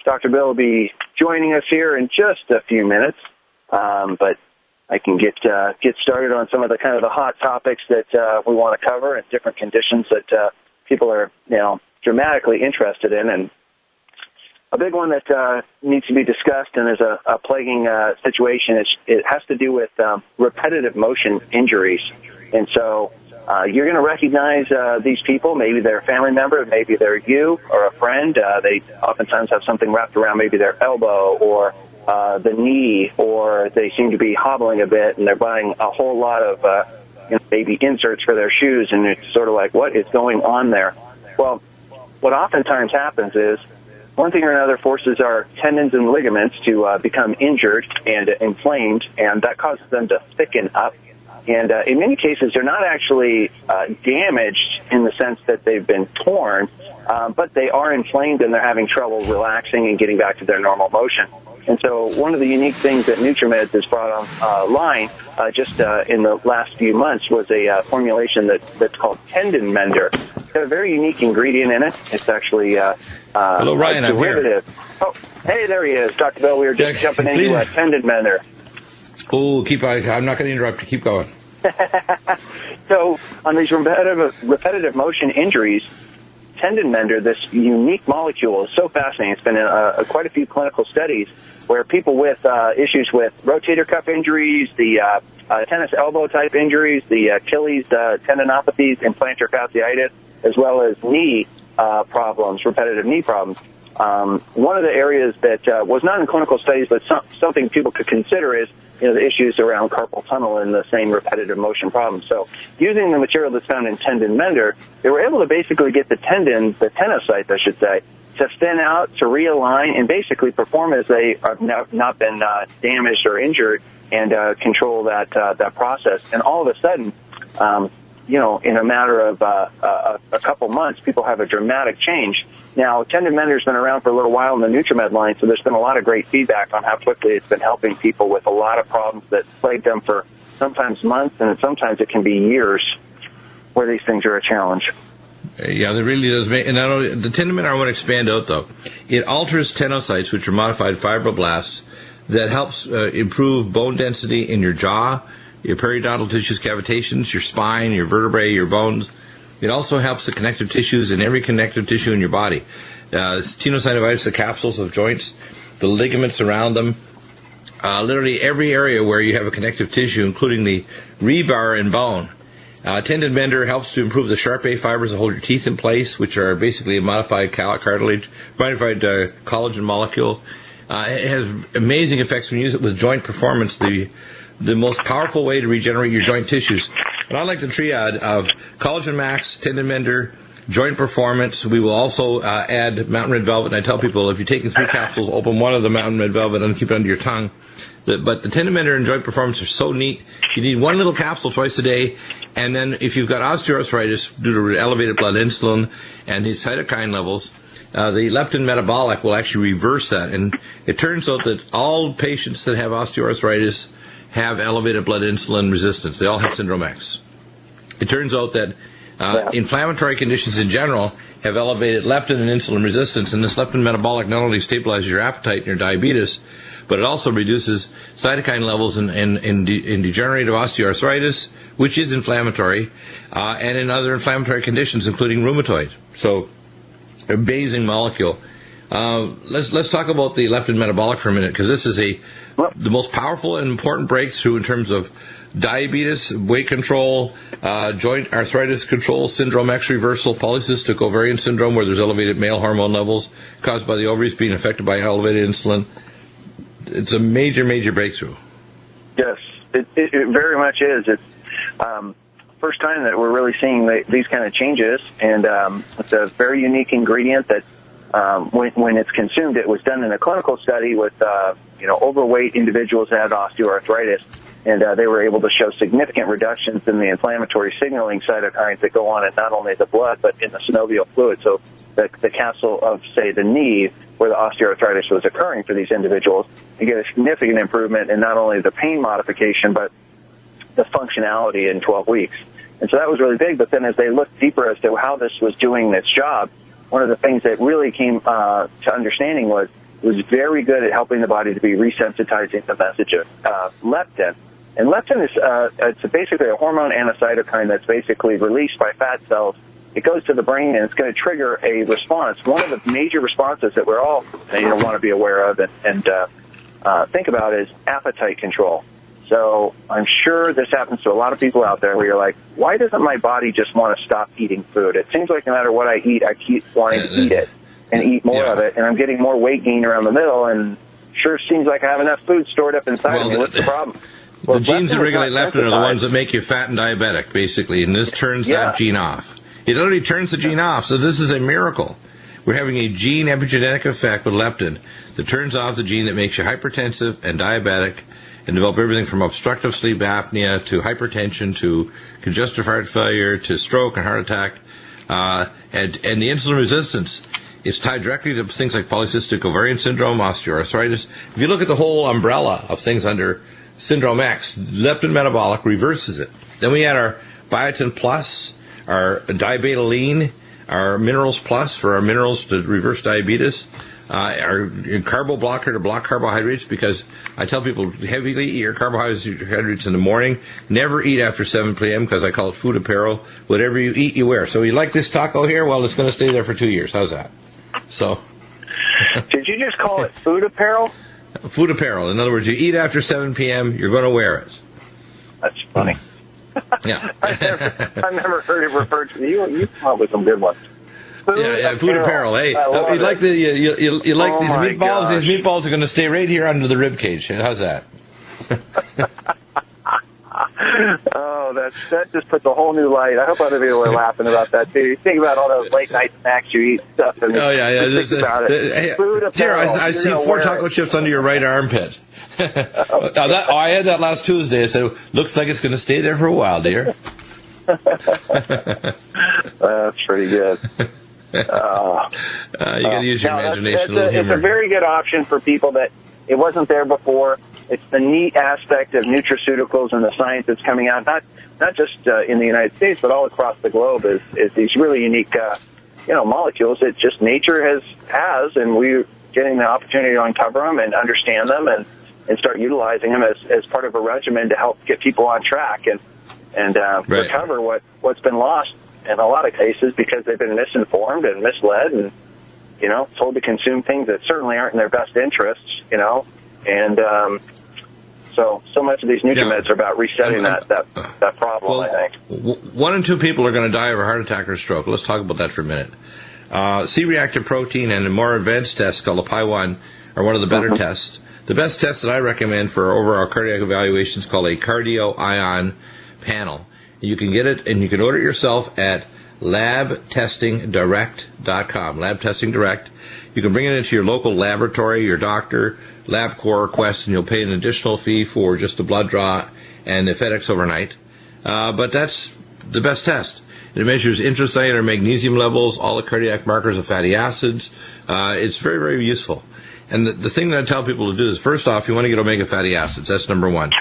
Dr. Bill will be joining us here in just a few minutes, but I can get started on some of the kind of the hot topics that we want to cover and different conditions that people are dramatically interested in. And a big one that needs to be discussed and is a plaguing situation. It has to do with repetitive motion injuries. And so you're going to recognize these people. Maybe they're a family member, maybe they're you or a friend. They oftentimes have something wrapped around maybe their elbow or the knee, or they seem to be hobbling a bit, and they're buying a whole lot of maybe inserts for their shoes, and it's sort of like, what is going on there? Well, what oftentimes happens is one thing or another forces our tendons and ligaments to become injured and inflamed, and that causes them to thicken up. And in many cases, they're not actually damaged in the sense that they've been torn, but they are inflamed and they're having trouble relaxing and getting back to their normal motion. And so one of the unique things that NutriMeds has brought online just in the last few months was a formulation that's called Tendon Mender. It's got a very unique ingredient in it. It's actually hello, Ryan, a derivative. Oh, hey, there he is, Dr. Bill. We were just jumping into a Tendon Mender. Oh, I'm not going to interrupt you. Keep going. So on these repetitive motion injuries, Tendon Mender, this unique molecule, is so fascinating. It's been in quite a few clinical studies where people with issues with rotator cuff injuries, the tennis elbow type injuries, the Achilles tendinopathies, implantar fasciitis, as well as knee problems, repetitive knee problems. One of the areas that was not in clinical studies, but something people could consider is the issues around carpal tunnel and the same repetitive motion problems. So using the material that's found in Tendon Mender, they were able to basically get the tendons, the tenocytes, I should say, to thin out, to realign, and basically perform as they have not been damaged or injured, and control that process. And all of a sudden, in a matter of a couple months, people have a dramatic change. Now, Tendon Mender's been around for a little while in the NutriMed line, so there's been a lot of great feedback on how quickly it's been helping people with a lot of problems that plague them for sometimes months, and sometimes it can be years where these things are a challenge. Yeah, it really does. And not only, the Tendon Mender I want to expand out, though. It alters tenocytes, which are modified fibroblasts, that helps improve bone density in your jaw, your periodontal tissues, cavitations, your spine, your vertebrae, your bones. It also helps the connective tissues and every connective tissue in your body. Tenosynovitis, the capsules of joints, the ligaments around them, literally every area where you have a connective tissue, including the rebar and bone. Tendon Mender helps to improve the sharp A fibers that hold your teeth in place, which are basically a modified cartilage, modified collagen molecule. It has amazing effects when you use it with joint performance, the most powerful way to regenerate your joint tissues. And I like the triad of Collagen Max, Tendon Mender, joint performance. We will also add Mountain Red Velvet. And I tell people, if you're taking 3 capsules, open one of the Mountain Red Velvet and keep it under your tongue. But the Tendon Mender and joint performance are so neat. You need one little capsule twice a day. And then if you've got osteoarthritis due to elevated blood insulin and these cytokine levels, the leptin metabolic will actually reverse that. And it turns out that all patients that have osteoarthritis have elevated blood insulin resistance. They all have syndrome X. It turns out that inflammatory conditions in general have elevated leptin and insulin resistance, and this leptin metabolic not only stabilizes your appetite and your diabetes, but it also reduces cytokine levels in degenerative osteoarthritis, which is inflammatory, and in other inflammatory conditions, including rheumatoid. So, amazing molecule. Let's talk about the leptin metabolic for a minute, because this is the most powerful and important breakthrough in terms of diabetes, weight control, joint arthritis control, syndrome X reversal, polycystic ovarian syndrome, where there's elevated male hormone levels caused by the ovaries being affected by elevated insulin. It's a major, major breakthrough. Yes, it very much is. It's first time that we're really seeing these kind of changes, and it's a very unique ingredient that when it's consumed, it was done in a clinical study with overweight individuals that had osteoarthritis, and they were able to show significant reductions in the inflammatory signaling cytokines that go on in not only the blood but in the synovial fluid. So the capsule of, say, the knee where the osteoarthritis was occurring for these individuals, you get a significant improvement in not only the pain modification but the functionality in 12 weeks. And so that was really big. But then as they looked deeper as to how this was doing its job, one of the things that really came to understanding was very good at helping the body to be resensitizing the message of leptin. And leptin is it's basically a hormone and a cytokine that's basically released by fat cells. It goes to the brain, and it's going to trigger a response. One of the major responses that we're all want to be aware of and think about is appetite control. So I'm sure this happens to a lot of people out there where you're like, why doesn't my body just want to stop eating food? It seems like no matter what I eat, I keep wanting to eat it and eat more of it, and I'm getting more weight gain around the middle, and sure seems like I have enough food stored up inside of me. What's the problem? Well, the genes that regulate leptin are the ones that make you fat and diabetic, basically, and this turns that gene off. It literally turns the gene off, so this is a miracle. We're having a gene epigenetic effect with leptin that turns off the gene that makes you hypertensive and diabetic and develop everything from obstructive sleep apnea to hypertension to congestive heart failure to stroke and heart attack. And the insulin resistance is tied directly to things like polycystic ovarian syndrome, osteoarthritis. If you look at the whole umbrella of things under Syndrome X, leptin metabolic reverses it. Then we had our biotin plus, our dibetaline, our minerals plus for our minerals to reverse diabetes, our carbo blocker to block carbohydrates, because I tell people heavily eat your carbohydrates in the morning. Never eat after 7 p.m. because I call it food apparel. Whatever you eat, you wear. So you like this taco here? Well, it's going to stay there for 2 years. How's that? So. Did you just call it food apparel? Food apparel. In other words, you eat after 7 p.m., you're going to wear it. That's funny. Yeah. I've never heard it referred to. You come up with some good ones. Food apparel. Hey, you like these meatballs? Gosh. These meatballs are going to stay right here under the rib cage. How's that? Oh, that just puts a whole new light. I hope other people are laughing about that too. You think about all those late night snacks you eat, stuff. And think about it. Food apparel. Here, I see 4 taco chips under your right armpit. I had that last Tuesday. I said, looks like it's going to stay there for a while, dear. That's pretty good. You got to use your imagination. It's a very good option for people that it wasn't there before. It's the neat aspect of nutraceuticals and the science that's coming out, not just in the United States, but all across the globe, is these really unique molecules that just nature has, and we're getting the opportunity to uncover them and understand them and start utilizing them as part of a regimen to help get people on track and recover what's been lost in a lot of cases because they've been misinformed and misled and, told to consume things that certainly aren't in their best interests, and so much of these NutriMeds are about resetting that problem, I think. 1 in 2 people are going to die of a heart attack or stroke. Let's talk about that for a minute. C-reactive protein and a more advanced test called a PI1 are one of the better tests. The best test that I recommend for overall cardiac evaluation is called a cardio ion panel. You can get it and you can order it yourself at labtestingdirect.com. Lab Testing Direct. You can bring it into your local laboratory, your doctor, LabCorp, Quest, and you'll pay an additional fee for just the blood draw and the FedEx overnight. But that's the best test. It measures intracellular magnesium levels, all the cardiac markers of fatty acids. It's very, very useful. And the thing that I tell people to do is, first off, you want to get omega fatty acids. That's number 1.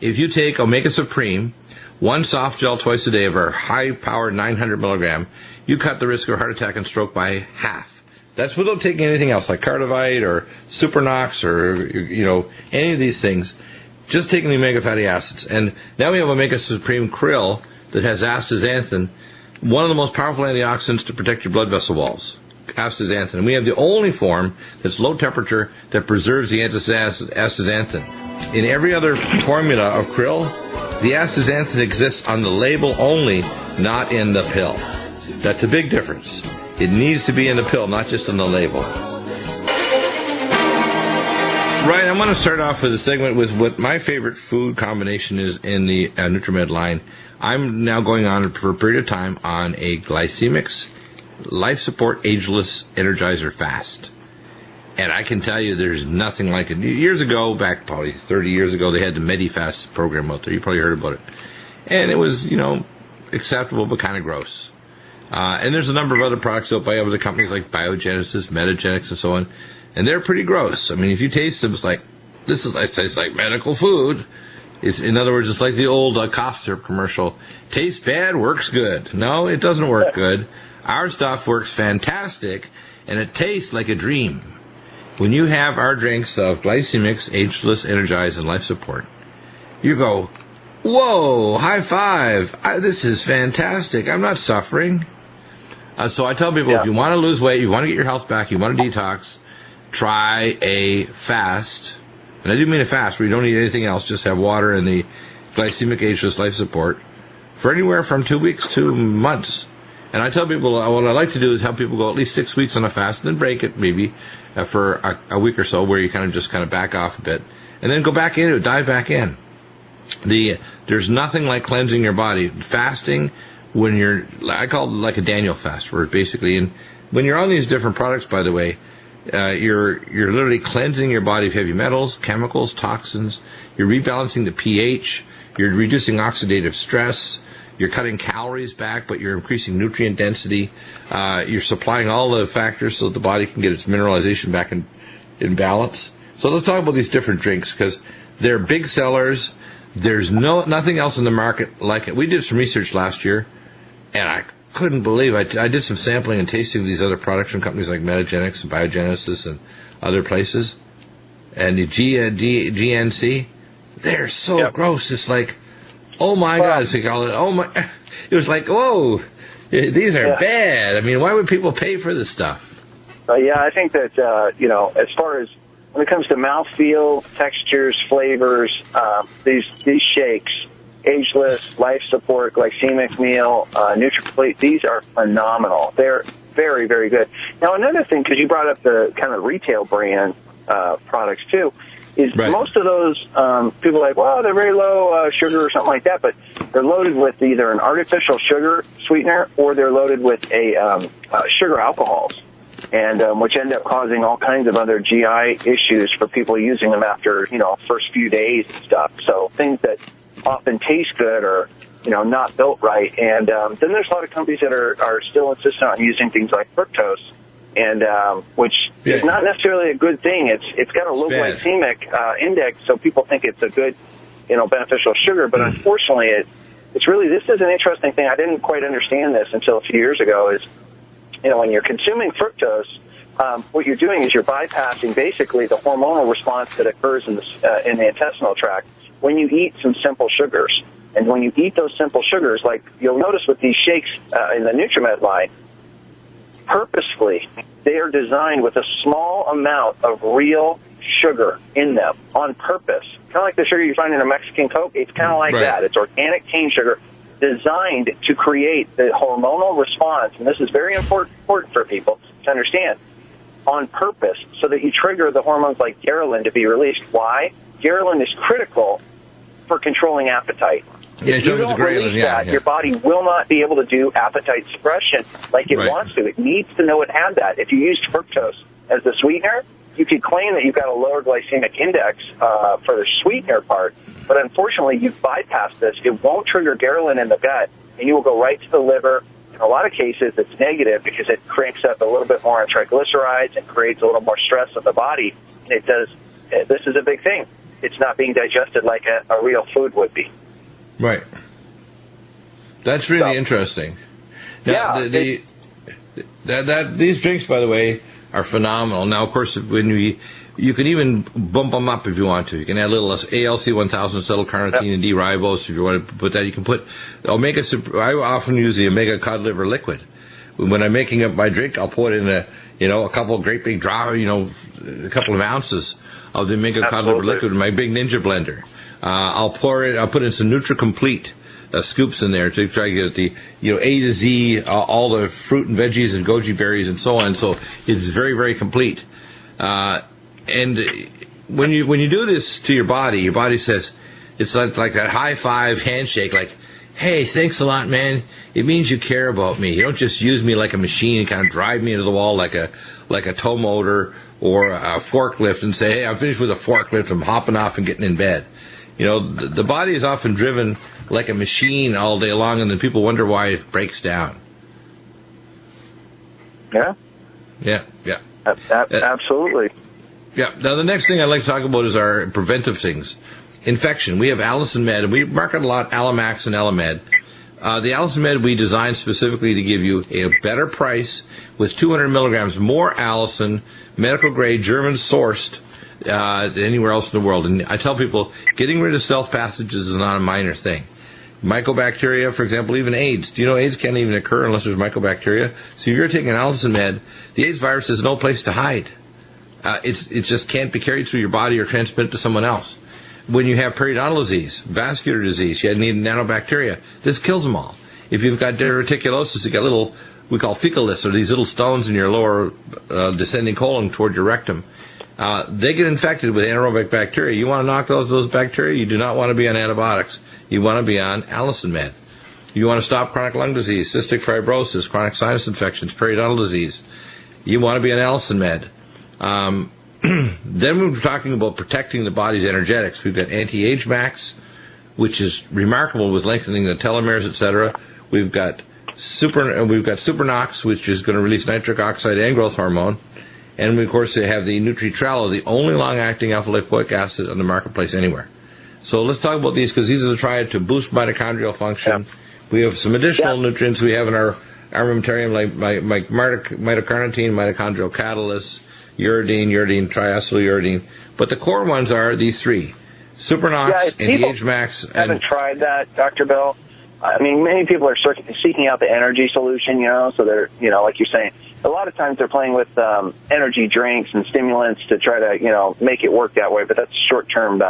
If you take Omega Supreme, 1 soft gel twice a day of our high-powered 900 milligram, you cut the risk of heart attack and stroke by half. That's without taking anything else, like Cardivite or Supernox or, any of these things. Just taking the omega fatty acids. And now we have Omega Supreme Krill that has astaxanthin, one of the most powerful antioxidants to protect your blood vessel walls. Astaxanthin. And we have the only form that's low temperature that preserves the astaxanthin. In every other formula of krill, the astaxanthin exists on the label only, not in the pill. That's a big difference. It needs to be in the pill, not just on the label. Right, I'm going to start off with a segment with what my favorite food combination is in the NutriMed line. I'm now going on for a period of time on a glycemics life support ageless energizer fast. And I can tell you there's nothing like it. Years ago, back probably 30 years ago, they had the MediFast program out there. You probably heard about it. And it was, acceptable but kind of gross. And there's a number of other products out by other companies like Biogenesis, Metagenics, and so on. And they're pretty gross. I mean, if you taste them, it's like, tastes like medical food. In other words, it's like the old cough syrup commercial. Tastes bad, works good. No, it doesn't work good. Our stuff works fantastic, and it tastes like a dream. When you have our drinks of Glycemics, Ageless, Energize, and Life Support, you go, whoa, high five. This is fantastic. I'm not suffering. So I tell people, if you want to lose weight, you want to get your health back, you want to detox, try a fast. And I do mean a fast where you don't eat anything else, just have water and the Glycemic Ageless Life Support for anywhere from 2 weeks to months. And I tell people, what I like to do is help people go at least 6 weeks on a fast, and then break it maybe for a week or so, where you kind of back off a bit, and then go back into it, dive back in. There's nothing like cleansing your body. Fasting, I call it like a Daniel fast, where basically, and when you're on these different products, by the way, you're literally cleansing your body of heavy metals, chemicals, toxins. You're rebalancing the pH. You're reducing oxidative stress. You're cutting calories back, but you're increasing nutrient density. You're supplying all the factors so that the body can get its mineralization back in balance. So let's talk about these different drinks, because they're big sellers. There's nothing else in the market like it. We did some research last year, and I couldn't believe I did some sampling and tasting of these other products from companies like Metagenics and Biogenesis and other places. And the GNC, they're so gross. It's like, oh my God! It's like, oh my! It was like, whoa, these are bad. I mean, why would people pay for this stuff? I think that as far as when it comes to mouthfeel, textures, flavors, these shakes, Ageless, Life Support, Glycemic Meal, NutriComplete, these are phenomenal. They're very, very good. Now, another thing, because you brought up the kind of retail brand products too, is most of those people are like, well, they're very low sugar or something like that, but they're loaded with either an artificial sugar sweetener or they're loaded with sugar alcohols, and which end up causing all kinds of other GI issues for people using them after first few days and stuff. So things that often taste good or not built right, and then there's a lot of companies that are still insistent on using things like fructose, and which is not necessarily a good thing. It's got a low glycemic index, so people think it's a good, beneficial sugar. But unfortunately, it's really, this is an interesting thing. I didn't quite understand this until a few years ago. Is when you're consuming fructose, what you're doing is you're bypassing basically the hormonal response that occurs in the intestinal tract when you eat some simple sugars. And when you eat those simple sugars, like you'll notice with these shakes in the NutriMed line, purposefully, they are designed with a small amount of real sugar in them on purpose. Kind of like the sugar you find in a Mexican Coke. It's kind of like that. It's organic cane sugar designed to create the hormonal response. And this is very important for people to understand. On purpose, so that you trigger the hormones like ghrelin to be released. Why? Ghrelin is critical for controlling appetite. If you don't release that, your body will not be able to do appetite suppression like it wants to. It needs to know it had that. If you used fructose as the sweetener, you could claim that you've got a lower glycemic index for the sweetener part, but unfortunately you've bypassed this. It won't trigger ghrelin in the gut, and you will go right to the liver. In a lot of cases, it's negative because it cranks up a little bit more on triglycerides and creates a little more stress in the body. And it does. This is a big thing. It's not being digested like a real food would be. Right. That's really interesting. Now, these drinks, by the way, are phenomenal. Now, of course, when you can even bump them up if you want to. You can add a little ALC 1000 acetyl-carnitine and D-ribose if you want to put that. You can put omega. I often use the omega cod liver liquid. When I'm making up my drink, I'll put in a couple of great big drop, a couple of ounces of the omega cod liver liquid in my big Ninja blender. I'll put in some NutriComplete scoops in there to try to get the A to Z, all the fruit and veggies and goji berries and so on. So it's very, very complete. And when you do this to your body says, it's like that high five handshake, like, hey, thanks a lot, man. It means you care about me. You don't just use me like a machine and kind of drive me into the wall like a tow motor or a forklift and say, hey, I'm finished with a forklift. I'm hopping off and getting in bed. The body is often driven like a machine all day long, and then people wonder why it breaks down. Yeah. Yeah. Absolutely. Yeah. Now, the next thing I'd like to talk about is our preventive things. Infection. We have Allicin Med, and we market a lot Alamax and Alamed. The Allison Med we designed specifically to give you a better price with 200 milligrams more Allison, medical grade, German sourced, than anywhere else in the world. And I tell people, getting rid of stealth pathogens is not a minor thing. Mycobacteria, for example, even AIDS. Do you know AIDS can't even occur unless there's mycobacteria? So if you're taking an Allison Med, the AIDS virus has no place to hide. It just can't be carried through your body or transmitted to someone else. When you have periodontal disease, vascular disease, you need nanobacteria. This kills them all. If you've got diverticulosis, you got little, we call fecalists, or these little stones in your lower descending colon toward your rectum. They get infected with anaerobic bacteria. You want to knock those bacteria? You do not want to be on antibiotics. You want to be on Allison Med. You want to stop chronic lung disease, cystic fibrosis, chronic sinus infections, periodontal disease. You want to be on Allison Med. Then we're talking about protecting the body's energetics. We've got anti-age max, which is remarkable with lengthening the telomeres, etc. We've got Supernox, which is going to release nitric oxide and growth hormone. And we, of course, have the Nutrimedical, the only long-acting alpha-lipoic acid on the marketplace anywhere. So let's talk about these, because these are the triad to boost mitochondrial function. Yeah. We have some additional nutrients we have in our armamentarium, like mitocarnitine, mitochondrial catalysts, uridine, triacyluridine. But the core ones are these three: Supernox, anti-age max. I haven't tried that, Dr. Bill. I mean, many people are seeking out the energy solution, so they're, like you're saying, a lot of times they're playing with energy drinks and stimulants to try to, make it work that way, but that's short-term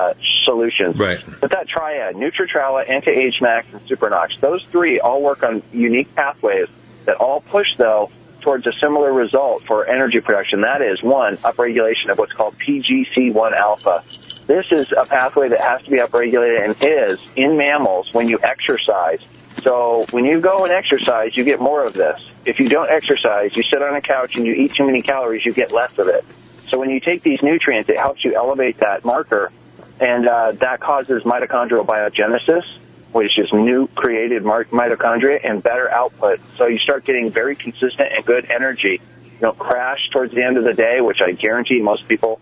solutions. Right. But that triad, Nutrimedical, Anti-Age Max, and Supernox, those three all work on unique pathways that all push, though, towards a similar result for energy production. That is, one, upregulation of what's called PGC1 alpha. This is a pathway that has to be upregulated and is in mammals when you exercise. So when you go and exercise, you get more of this. If you don't exercise, you sit on a couch and you eat too many calories, you get less of it. So when you take these nutrients, it helps you elevate that marker, and that causes mitochondrial biogenesis, which is new created mitochondria, and better output. So you start getting very consistent and good energy. You don't crash towards the end of the day, which I guarantee most people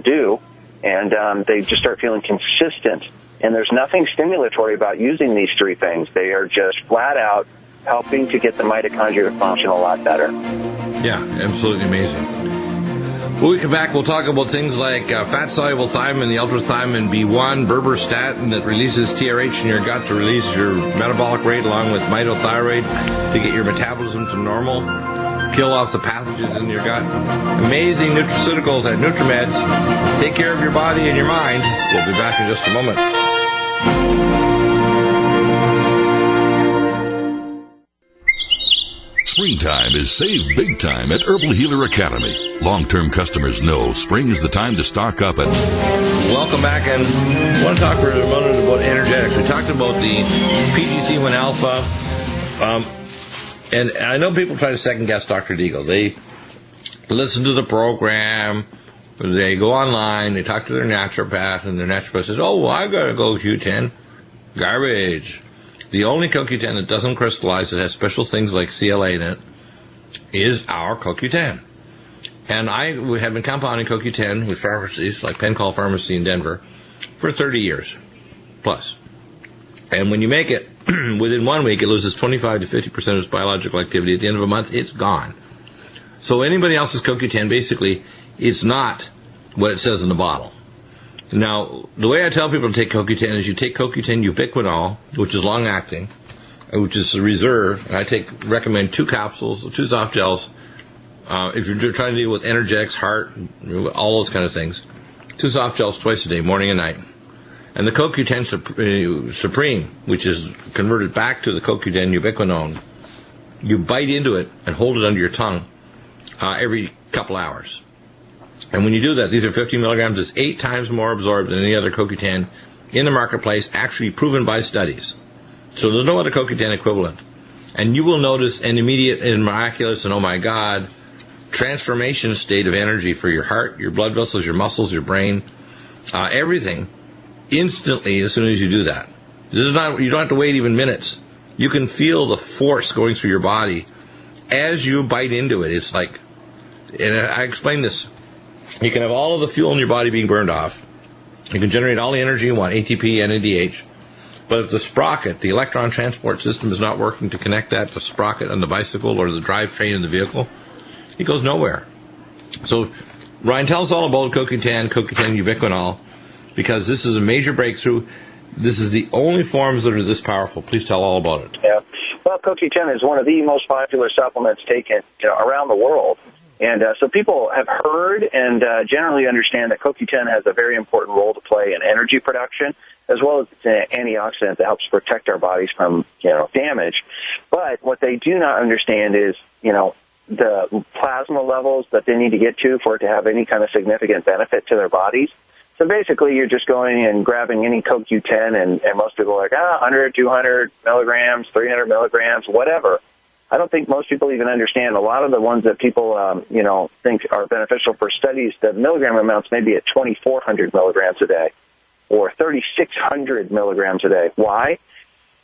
do, and they just start feeling consistent. And there's nothing stimulatory about using these three things. They are just flat out helping to get the mitochondria to function a lot better. Yeah, absolutely amazing. When we come back, we'll talk about things like fat-soluble thiamine, the ultra-thiamine B1, berberstatin that releases TRH in your gut to release your metabolic rate, along with mitothyroid to get your metabolism to normal, kill off the pathogens in your gut. Amazing nutraceuticals at NutriMeds. Take care of your body and your mind. We'll be back in just a moment. Springtime is save big time at Herbal Healer Academy. Long-term customers know spring is the time to stock up. Welcome back, and I want to talk for a moment about energetics. We talked about the PGC1 alpha, and I know people try to second-guess Dr. Deagle. They listen to the program, they go online, they talk to their naturopath, and their naturopath says, oh, well, I've got to go Q10. Garbage. The only CoQ10 that doesn't crystallize, that has special things like CLA in it, is our CoQ10. And I have been compounding CoQ10 with pharmacies like Pencall Pharmacy in Denver for 30 years plus. And when you make it, within 1 week, it loses 25 to 50% of its biological activity. At the end of a month, it's gone. So anybody else's CoQ10, basically, it's not what it says in the bottle. Now, the way I tell people to take CoQ10 is you take CoQ10 ubiquinol, which is long-acting, which is a reserve, and I recommend 2 capsules, 2 soft gels, if you're trying to deal with energetics, heart, all those kind of things. 2 soft gels twice a day, morning and night. And the CoQ10 Supreme, which is converted back to the CoQ10 ubiquinone, you bite into it and hold it under your tongue every couple hours. And when you do that, these are 50 milligrams. It's 8 times more absorbed than any other CoQ10 in the marketplace, actually proven by studies. So there's no other CoQ10 equivalent. And you will notice an immediate and miraculous and, oh my God, transformation state of energy for your heart, your blood vessels, your muscles, your brain, everything, instantly as soon as you do that. This is not, you don't have to wait even minutes. You can feel the force going through your body as you bite into it. It's like, and I explained this. You can have all of the fuel in your body being burned off. You can generate all the energy you want, ATP, NADH. But if the sprocket, the electron transport system, is not working to connect that to sprocket on the bicycle or the drivetrain in the vehicle, it goes nowhere. So, Ryan, tell us all about CoQ10 ubiquinol, because this is a major breakthrough. This is the only forms that are this powerful. Please tell all about it. Yeah. Well, CoQ10 is one of the most popular supplements taken around the world. And so people have heard and generally understand that CoQ10 has a very important role to play in energy production, as well as it's an antioxidant that helps protect our bodies from, damage. But what they do not understand is, the plasma levels that they need to get to for it to have any kind of significant benefit to their bodies. So basically, you're just going and grabbing any CoQ10, and most people are like, 100, 200 milligrams, 300 milligrams, whatever. I don't think most people even understand. A lot of the ones that people, think are beneficial for studies, the milligram amounts may be at 2,400 milligrams a day or 3,600 milligrams a day. Why?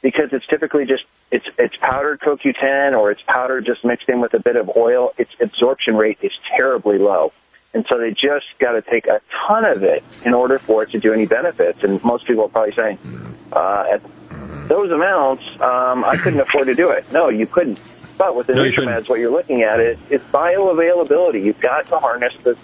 Because it's typically just, it's powdered CoQ10 or it's powdered just mixed in with a bit of oil. Its absorption rate is terribly low. And so they just got to take a ton of it in order for it to do any benefits. And most people are probably saying, at those amounts, I couldn't afford to do it. No, you couldn't. But with the NutriMeds, what you're looking at is bioavailability. You've got to harness the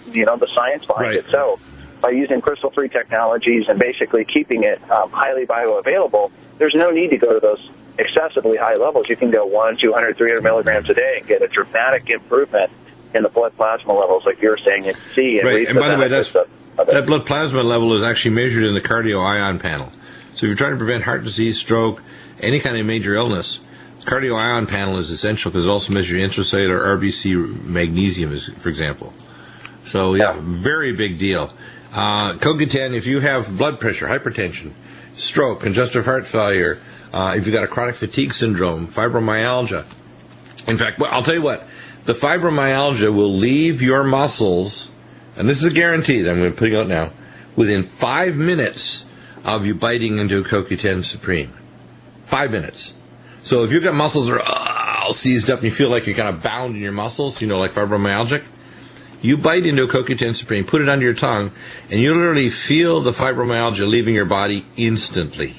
science behind it. So by using crystal-free technologies and basically keeping it highly bioavailable, there's no need to go to those excessively high levels. You can go 100, 200, 300 milligrams a day and get a dramatic improvement in the blood plasma levels, like you were saying, and see. And by the way, that blood plasma level is actually measured in the cardio ion panel. So if you're trying to prevent heart disease, stroke, any kind of major illness, the cardio ion panel is essential because it also measures intracellular RBC magnesium, for example. So, very big deal. CoQ10, if you have blood pressure, hypertension, stroke, congestive heart failure, if you've got a chronic fatigue syndrome, fibromyalgia. In fact, I'll tell you what, the fibromyalgia will leave your muscles, and this is a guarantee that I'm going to put out now, within 5 minutes of you biting into a CoQ10 Supreme. 5 minutes. So if you've got muscles that are all seized up and you feel like you're kind of bound in your muscles, like fibromyalgic, you bite into a CoQ10 Supreme, put it under your tongue, and you literally feel the fibromyalgia leaving your body instantly.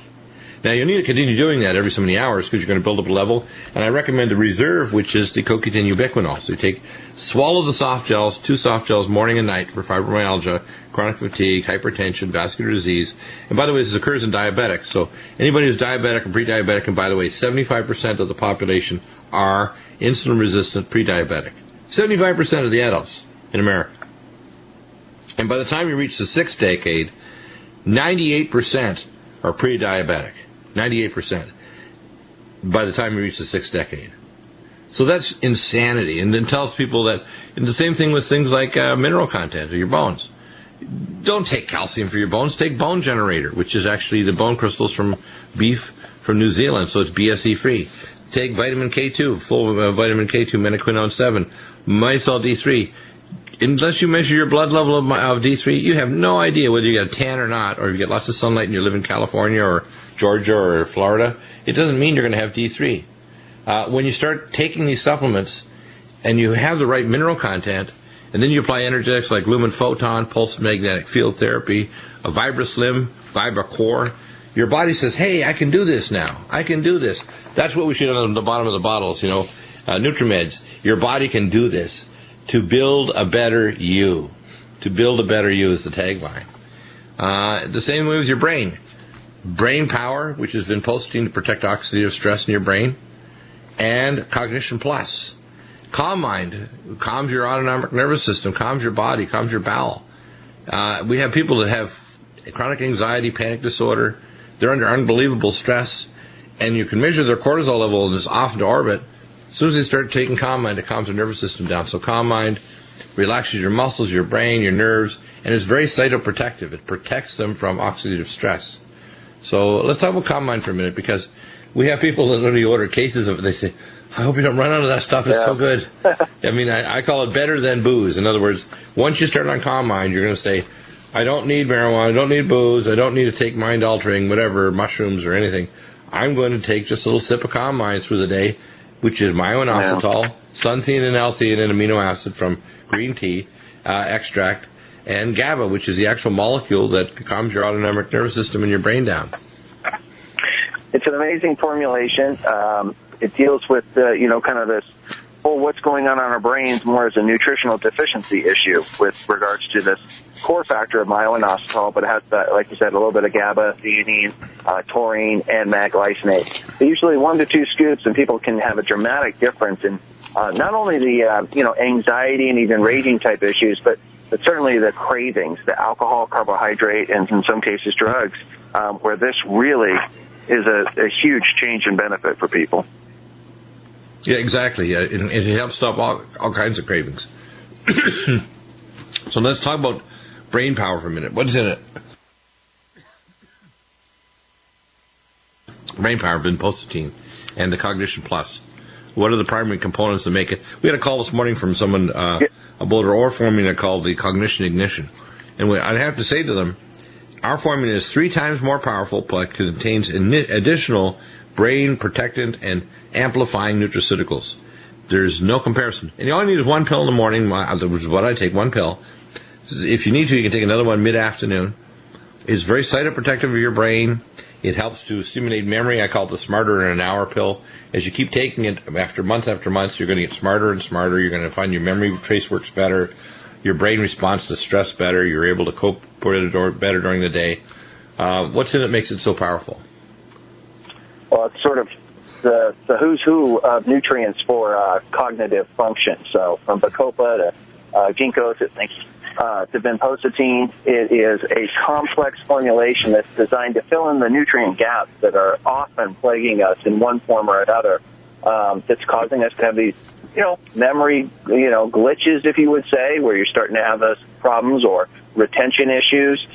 Now, you'll need to continue doing that every so many hours because you're going to build up a level. And I recommend the reserve, which is the CoQ10 ubiquinol. So you swallow the soft gels, 2 soft gels morning and night for fibromyalgia, chronic fatigue, hypertension, vascular disease. And by the way, this occurs in diabetics. So anybody who's diabetic or pre-diabetic, and by the way, 75% of the population are insulin-resistant pre-diabetic. 75% of the adults in America. And by the time you reach the 6th decade, 98% are pre-diabetic. 98% by the time you reach the 6th decade. So that's insanity. And then tells people that, and the same thing with things like mineral content of your bones. Don't take calcium for your bones. Take Bone Generator, which is actually the bone crystals from beef from New Zealand, so it's BSE free. Take vitamin K2, full of vitamin K2, menaquinone 7, Mysol D3. Unless you measure your blood level of D3, you have no idea whether you get a tan or not, or if you get lots of sunlight and you live in California or Georgia or Florida. It doesn't mean you're going to have D3. When you start taking these supplements and you have the right mineral content, and then you apply energetics like Lumen Photon, pulse magnetic field therapy, a VibraSlim, VibraCore, your body says, hey, I can do this now. I can do this. That's what we should have on the bottom of the bottles, NutriMeds. Your body can do this. To build a better you. To build a better you is the tagline. The same way with your brain. Brain Power, which has been posting to protect oxidative stress in your brain, and Cognition Plus. Calm Mind calms your autonomic nervous system, calms your body, calms your bowel. We have people that have chronic anxiety, panic disorder. They're under unbelievable stress, and you can measure their cortisol level and it's off into orbit. As soon as they start taking Calm Mind, it calms their nervous system down. So Calm Mind relaxes your muscles, your brain, your nerves, and it's very cytoprotective. It protects them from oxidative stress. So let's talk about Calm Mind for a minute, because we have people that literally order cases of it. They say, I hope you don't run out of that stuff. It's so good. I mean, I call it better than booze. In other words, once you start on Calm Mind, you're going to say, I don't need marijuana, I don't need booze, I don't need to take mind-altering, whatever, mushrooms or anything. I'm going to take just a little sip of Calm Mind through the day, which is myo-inositol, suntheine and L-theine, and amino acid from green tea extract, and GABA, which is the actual molecule that calms your autonomic nervous system and your brain down. it's an amazing formulation. It deals with, kind of this whole what's going on our brains more as a nutritional deficiency issue with regards to this core factor of myo-inositol, but it has, like you said, a little bit of GABA, theanine, taurine, and magglycinate. Usually 1 to 2 scoops, and people can have a dramatic difference in not only the, anxiety and even raging type issues, but certainly the cravings, the alcohol, carbohydrate, and in some cases drugs, where this really is a huge change in benefit for people. Yeah, exactly. It helps stop all kinds of cravings. So let's talk about brain power for a minute. What's in it? Brain power, vinpocetine, and the Cognition Plus. What are the primary components that make it? We had a call this morning from someone about an ore formula called the Cognition Ignition. And I'd have to say to them, our formula is 3 times more powerful, but contains additional brain protectant and amplifying nutraceuticals. There's no comparison. And you only need is 1 pill in the morning, which is what I take, 1 pill. If you need to, you can take another one mid-afternoon. It's very cytoprotective of your brain. It helps to stimulate memory. I call it the Smarter in an Hour pill. As you keep taking it after months, you're going to get smarter and smarter. You're going to find your memory trace works better. Your brain responds to stress better. You're able to cope better during the day. What's in it makes it so powerful? Well, it's sort of the who's who of nutrients for cognitive function. So from bacopa to ginkgo to vinpocetine, it is a complex formulation that's designed to fill in the nutrient gaps that are often plaguing us in one form or another. That's causing us to have these, memory, glitches, if you would say, where you're starting to have those problems or retention issues.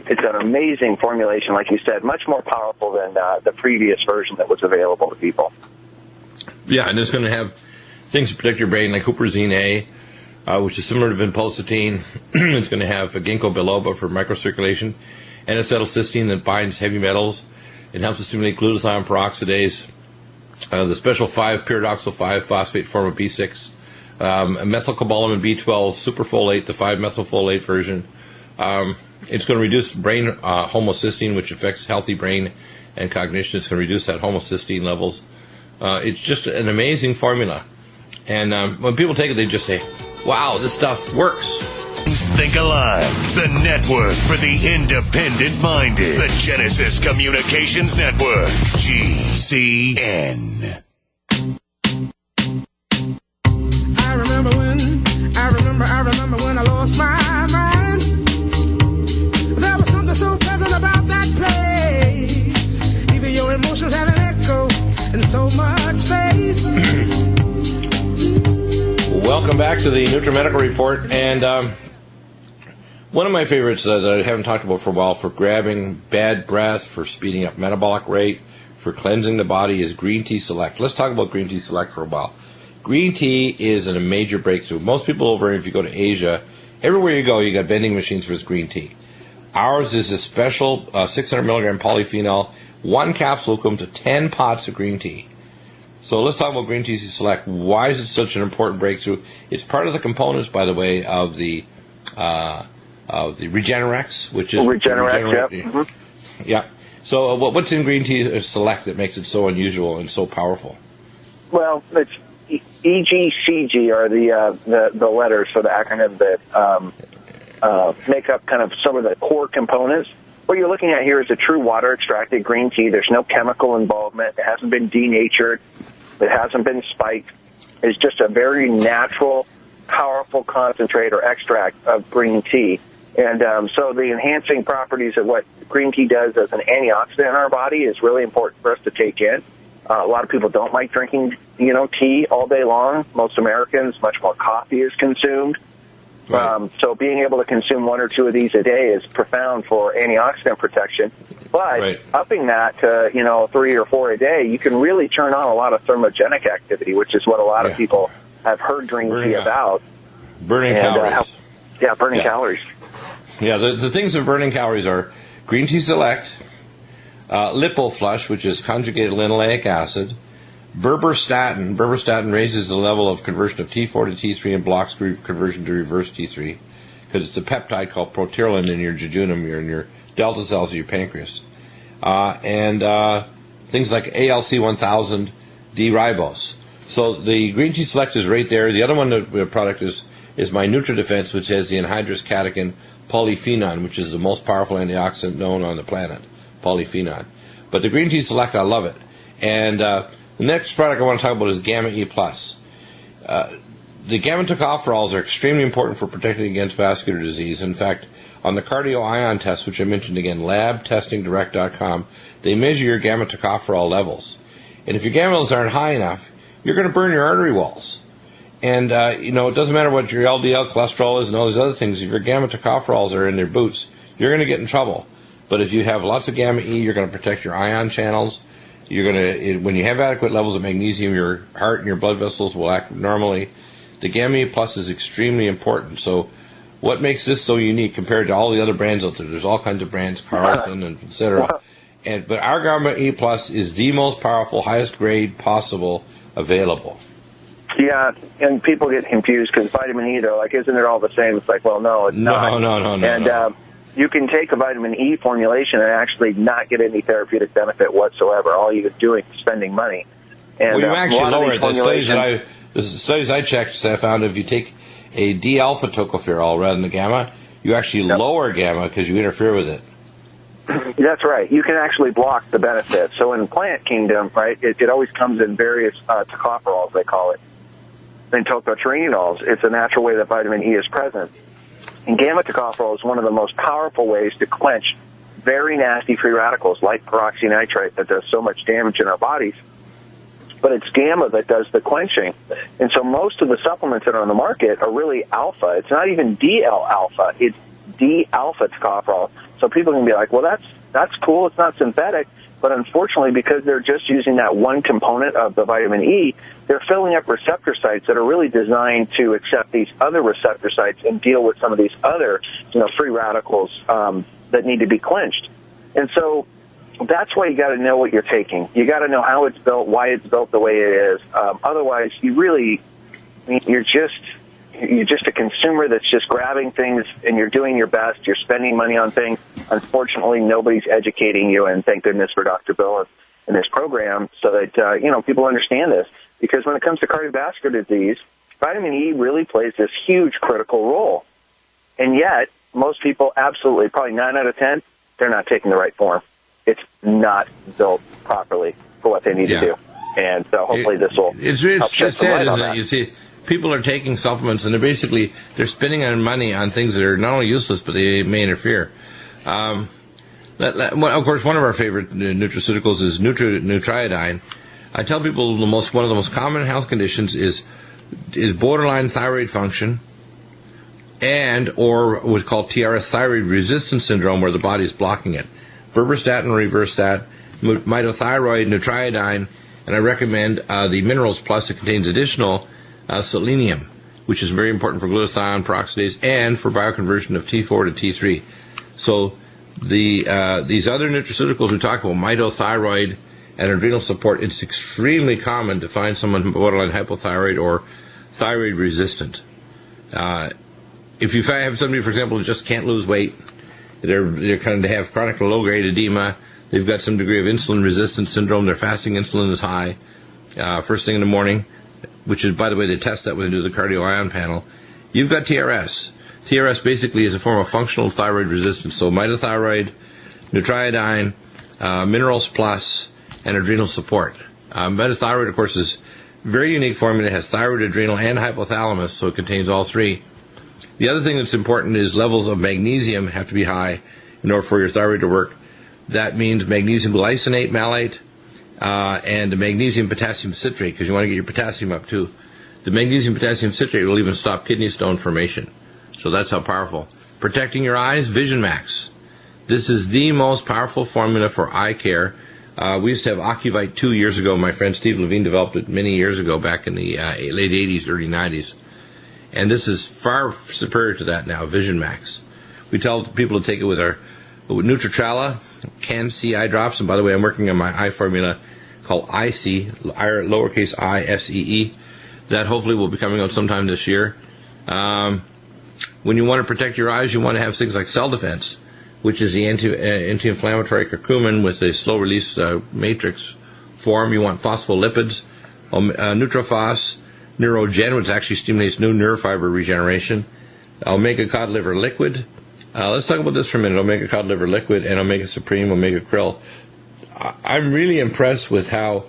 It's an amazing formulation, like you said, much more powerful than the previous version that was available to people. Yeah, and it's going to have things to protect your brain, like huperzine A, which is similar to vinpocetine. It's going to have ginkgo biloba for microcirculation, and acetylcysteine that binds heavy metals. It helps to stimulate glutathione peroxidase. The special 5-pyridoxal 5-phosphate form of B6, methylcobalamin B12 superfolate, the 5-methylfolate version. It's going to reduce brain homocysteine, which affects healthy brain and cognition. It's going to reduce that homocysteine levels. It's just an amazing formula. And when people take it, they just say, wow, this stuff works. Think Alive, the network for the independent-minded. The Genesis Communications Network, GCN. I remember when I lost my mind. There was something so pleasant about that place. Even your emotions have an echo in so much space. Welcome back to the Nutrimedical Report, and one of my favorites that I haven't talked about for a while for grabbing bad breath, for speeding up metabolic rate, for cleansing the body is Green Tea Select. Let's talk about Green Tea Select for a while. Green tea is a major breakthrough. Most people over, if you go to Asia, everywhere you go, you got vending machines for this green tea. Ours is a special 600 milligram polyphenol. 1 capsule comes to 10 pots of green tea. So let's talk about Green Tea Select. Why is it such an important breakthrough? It's part of the components, by the way, of the Regenerex, which is Regenerex. Yep. Mm-hmm. Yeah. So what's in Green Tea Select that makes it so unusual and so powerful? Well, it's EGCG are the letters for the acronym that make up kind of some of the core components. What you're looking at here is a true water extracted green tea. There's no chemical involvement. It hasn't been denatured. It hasn't been spiked. It's just a very natural, powerful concentrate or extract of green tea. And so the enhancing properties of what green tea does as an antioxidant in our body is really important for us to take in. A lot of people don't like drinking, tea all day long. Most Americans, much more coffee is consumed. Right. So being able to consume 1 or 2 of these a day is profound for antioxidant protection. But upping that to, 3 or 4 a day, you can really turn on a lot of thermogenic activity, which is what a lot of people have heard green tea about. Burning calories. Burning calories. Yeah, the things of burning calories are Green Tea Select, LipoFlush, which is conjugated linoleic acid, Berberstatin. Berberstatin raises the level of conversion of T4 to T3 and blocks conversion to reverse T3 because it's a peptide called proteolin in your jejunum, in your delta cells of your pancreas. And things like ALC 1000, D-ribose. So the Green Tea Select is right there. The other one, the product is my NutriDefense, which has the anhydrous catechin polyphenol, which is the most powerful antioxidant known on the planet, polyphenol. But the Green Tea Select, I love it. And the next product I want to talk about is Gamma E+. The gamma tocopherols are extremely important for protecting against vascular disease. In fact, on the cardio ion test, which I mentioned again, labtestingdirect.com, they measure your gamma tocopherol levels. And if your gamma levels aren't high enough, you're going to burn your artery walls. And, it doesn't matter what your LDL cholesterol is and all these other things. If your gamma tocopherols are in their boots, you're going to get in trouble. But if you have lots of gamma E, you're going to protect your ion channels. You're going to, when you have adequate levels of magnesium, your heart and your blood vessels will act normally. The Gamma E Plus is extremely important. So what makes this so unique compared to all the other brands out there? There's all kinds of brands, Carlson and et cetera. But our Gamma E Plus is the most powerful, highest grade possible available. Yeah, and people get confused because vitamin E, they're like, isn't it all the same? It's like, well, no, it's not. No. You can take a vitamin E formulation and actually not get any therapeutic benefit whatsoever. All you're doing is spending money. And, well, you actually lower it. The studies I checked, I found if you take a D-alpha tocopherol rather than the gamma, you actually lower gamma because you interfere with it. That's right. You can actually block the benefit. So in the plant kingdom, right, it always comes in various tocopherols, they call it. And tocotrienols, it's a natural way that vitamin E is present. And gamma tocopherol is one of the most powerful ways to quench very nasty free radicals like peroxynitrite that does so much damage in our bodies. But it's gamma that does the quenching. And so most of the supplements that are on the market are really alpha. It's not even DL-alpha. It's D-alpha tocopherol. So people can be like, well, that's cool. It's not synthetic. But unfortunately, because they're just using that one component of the vitamin E, they're filling up receptor sites that are really designed to accept these other receptor sites and deal with some of these other, free radicals that need to be quenched. And so that's why you got to know what you're taking. You got to know how it's built, why it's built the way it is. Otherwise, you're just a consumer that's just grabbing things, and you're doing your best. You're spending money on things. Unfortunately, nobody's educating you, and thank goodness for Dr. Bill in this program so that, people understand this. Because when it comes to cardiovascular disease, vitamin E really plays this huge critical role. And yet, most people absolutely, probably 9 out of 10, they're not taking the right form. It's not built properly for what they need to do. And so hopefully this will help shed some light on that. You see, people are taking supplements, and they're spending on money on things that are not only useless, but they may interfere. Of course, one of our favorite nutraceuticals is Nutriodine. I tell people one of the most common health conditions is borderline thyroid function or what's called TRS, thyroid resistance syndrome, where the body is blocking it. Berberstatin will reverse that. Mitothyroid, Nutriodine, and I recommend the Minerals Plus. It contains additional selenium, which is very important for glutathione peroxidase and for bioconversion of T4 to T3. So these other nutraceuticals we talk about, mitothyroid and adrenal support, it's extremely common to find someone borderline hypothyroid or thyroid resistant. If you have somebody, for example, who just can't lose weight, they have chronic low-grade edema, they've got some degree of insulin resistance syndrome, their fasting insulin is high, first thing in the morning, which is, by the way, they test that when they do the cardio ion panel. You've got TRS. TRS basically is a form of functional thyroid resistance. So mitothyroid, Nutriodine, Minerals Plus, and adrenal support. Mitothyroid, of course, is a very unique formula. It has thyroid, adrenal, and hypothalamus, so it contains all three. The other thing that's important is levels of magnesium have to be high in order for your thyroid to work. That means magnesium glycinate, malate, and magnesium potassium citrate, because you want to get your potassium up too. The magnesium potassium citrate will even stop kidney stone formation. So that's how powerful. Protecting your eyes, Vision Max. This is the most powerful formula for eye care. We used to have Ocuvite 2 years ago. My friend Steve Levine developed it many years ago, back in the late 80s, early 90s. And this is far superior to that now, Vision Max. We tell people to take it with Nutritrala, Can-C eye drops. And by the way, I'm working on my eye formula called IC, lowercase I-S-E-E. That hopefully will be coming out sometime this year. When you want to protect your eyes, you want to have things like cell defense, which is the anti-inflammatory curcumin with a slow-release matrix form. You want phospholipids, Nutrifos, Neurogen, which actually stimulates new nerve fiber regeneration, Omega Cod Liver Liquid. Let's talk about this for a minute, Omega Cod Liver Liquid and Omega Supreme, Omega Krill. I'm really impressed with how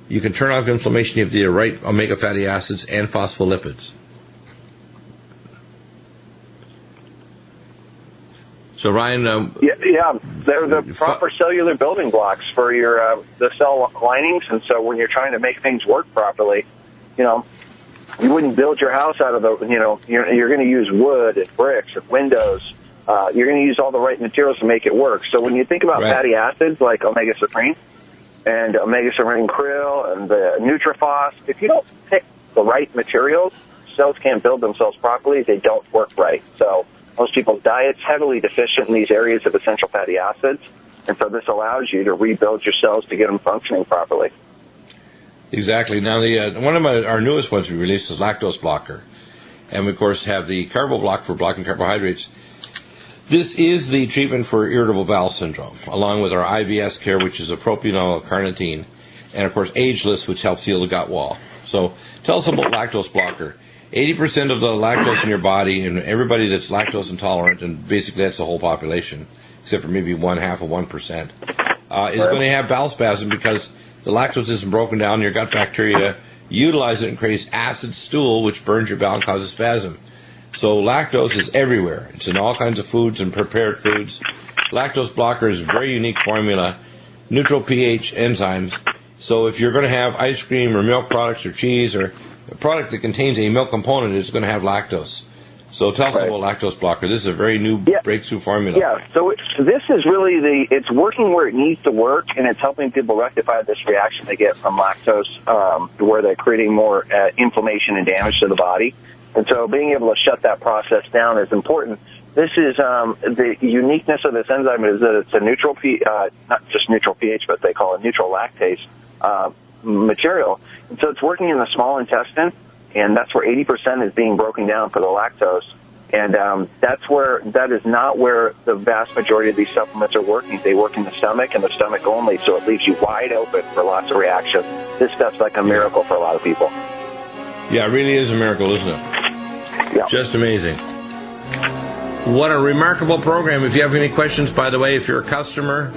you can turn off inflammation. You have the right omega fatty acids and phospholipids. So Ryan, they're the proper cellular building blocks for your the cell linings, and so when you're trying to make things work properly, you wouldn't build your house out of the, you're going to use wood and bricks and windows. You're going to use all the right materials to make it work. So when you think about fatty acids like Omega Supreme and Omega Supreme Krill and the Nutrifos, if you don't pick the right materials, cells can't build themselves properly. They don't work right. So most people's diet's heavily deficient in these areas of essential fatty acids, and so this allows you to rebuild your cells to get them functioning properly. Exactly. Now, one of our newest ones we released is lactose blocker, and we, of course, have the carbo block for blocking carbohydrates. This is the treatment for irritable bowel syndrome, along with our IBS care, which is a propionyl carnitine, and, of course, Ageless, which helps heal the gut wall. So tell us about lactose blocker. 80% of the lactose in your body, and everybody that's lactose intolerant, and basically that's the whole population, except for maybe 0.5%, is going to have bowel spasm because the lactose isn't broken down. Your gut bacteria utilize it and creates acid stool, which burns your bowel and causes spasm. So lactose is everywhere. It's in all kinds of foods and prepared foods. Lactose blocker is a very unique formula, neutral pH enzymes. So if you're going to have ice cream or milk products or cheese or a product that contains a milk component, it's going to have lactose. So tell us about lactose blocker. This is a very new breakthrough formula. Yeah, so this is really it's working where it needs to work, and it's helping people rectify this reaction they get from lactose, where they're creating more inflammation and damage to the body. And so being able to shut that process down is important. This is the uniqueness of this enzyme is that it's a neutral not just neutral pH, but they call it neutral lactase material. And so it's working in the small intestine, and that's where 80% is being broken down for the lactose. And that is not where the vast majority of these supplements are working. They work in the stomach and the stomach only, so it leaves you wide open for lots of reaction. This stuff's like a miracle for a lot of people. Yeah, it really is a miracle, isn't it? Yeah. Just amazing. What a remarkable program. If you have any questions, by the way, if you're a customer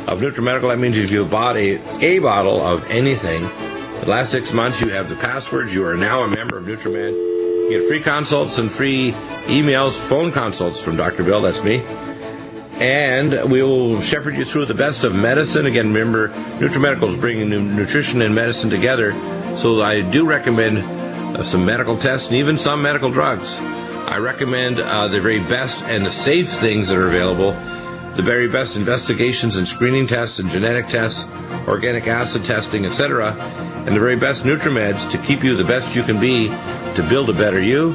of Nutrimedical, that means if you bought a bottle of anything, the last 6 months you have the passwords, you are now a member of NutriMed. You get free consults and free emails, phone consults from Dr. Bill, that's me. And we will shepherd you through the best of medicine. Again, remember, Nutrimedical is bringing nutrition and medicine together. So I do recommend some medical tests and even some medical drugs. I recommend the very best and the safe things that are available, the very best investigations and screening tests and genetic tests, organic acid testing, etc., and the very best NutriMeds to keep you the best you can be to build a better you.